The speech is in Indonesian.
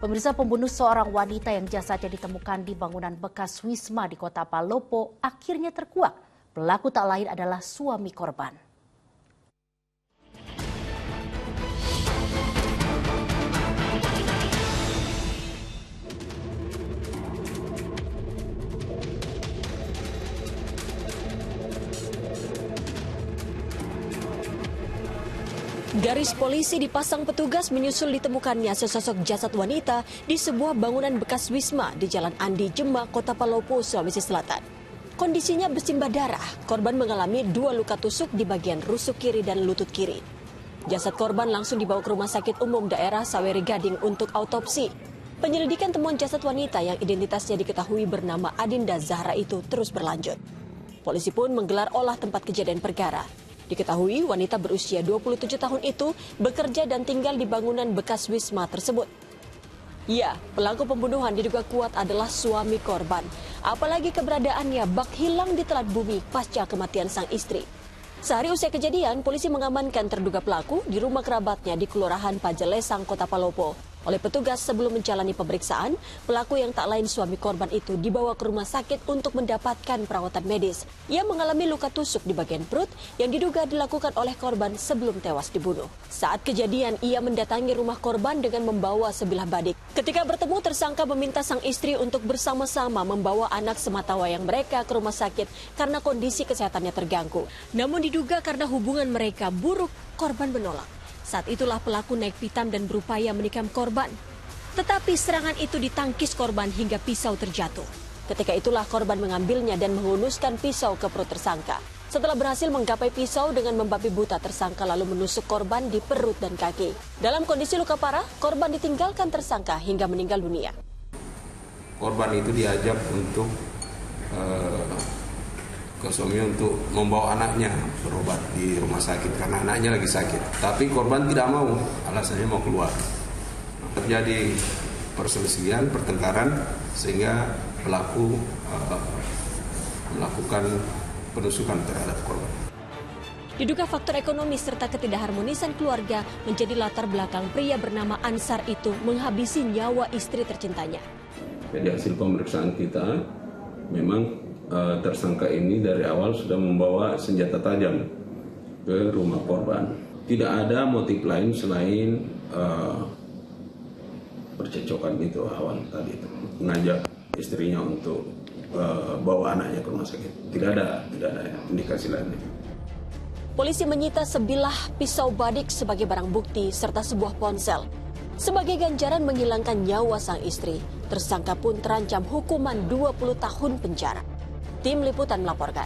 Pemirsa, pembunuh seorang wanita yang jasadnya ditemukan di bangunan bekas Wisma di Kota Palopo akhirnya terkuak. Pelaku tak lain adalah suami korban. Garis polisi dipasang petugas menyusul ditemukannya sesosok jasad wanita di sebuah bangunan bekas Wisma di Jalan Andi Jemak, Kota Palopo, Sulawesi Selatan. Kondisinya bersimbah darah, korban mengalami 2 luka tusuk di bagian rusuk kiri dan lutut kiri. Jasad korban langsung dibawa ke Rumah Sakit Umum Daerah Saweri Gading untuk autopsi. Penyelidikan temuan jasad wanita yang identitasnya diketahui bernama Adinda Zahra itu terus berlanjut. Polisi pun menggelar olah tempat kejadian perkara. Diketahui wanita berusia 27 tahun itu bekerja dan tinggal di bangunan bekas Wisma tersebut. Ya, pelaku pembunuhan diduga kuat adalah suami korban. Apalagi keberadaannya bak hilang di telan bumi pasca kematian sang istri. Sehari usai kejadian, polisi mengamankan terduga pelaku di rumah kerabatnya di Kelurahan Pajelesang, Kota Palopo. Oleh petugas sebelum menjalani pemeriksaan, pelaku yang tak lain suami korban itu dibawa ke rumah sakit untuk mendapatkan perawatan medis. Ia mengalami luka tusuk di bagian perut yang diduga dilakukan oleh korban sebelum tewas dibunuh. Saat kejadian, ia mendatangi rumah korban dengan membawa sebilah badik. Ketika bertemu, tersangka meminta sang istri untuk bersama-sama membawa anak sematawayang mereka ke rumah sakit karena kondisi kesehatannya terganggu. Namun diduga karena hubungan mereka buruk, korban menolak. Saat itulah pelaku naik pitam dan berupaya menikam korban. Tetapi serangan itu ditangkis korban hingga pisau terjatuh. Ketika itulah korban mengambilnya dan menghunuskan pisau ke perut tersangka. Setelah berhasil menggapai pisau dengan membabi buta, tersangka lalu menusuk korban di perut dan kaki. Dalam kondisi luka parah, korban ditinggalkan tersangka hingga meninggal dunia. Korban itu diajak untuk ke suami untuk membawa anaknya berobat di rumah sakit karena anaknya lagi sakit. Tapi korban tidak mau, alasannya mau keluar. Terjadi perselisihan, pertengkaran sehingga pelaku melakukan penusukan terhadap korban. Diduga faktor ekonomi serta ketidakharmonisan keluarga menjadi latar belakang pria bernama Ansar itu menghabisi nyawa istri tercintanya. Dari hasil pemeriksaan kita, memang tersangka ini dari awal sudah membawa senjata tajam ke rumah korban. Tidak ada motif lain selain percecokan itu awal tadi itu. Mengajak istrinya untuk bawa anaknya ke rumah sakit. Tidak ada indikasi lainnya. Polisi menyita sebilah pisau badik sebagai barang bukti serta sebuah ponsel. Sebagai ganjaran menghilangkan nyawa sang istri, tersangka pun terancam hukuman 20 tahun penjara. Tim Liputan melaporkan.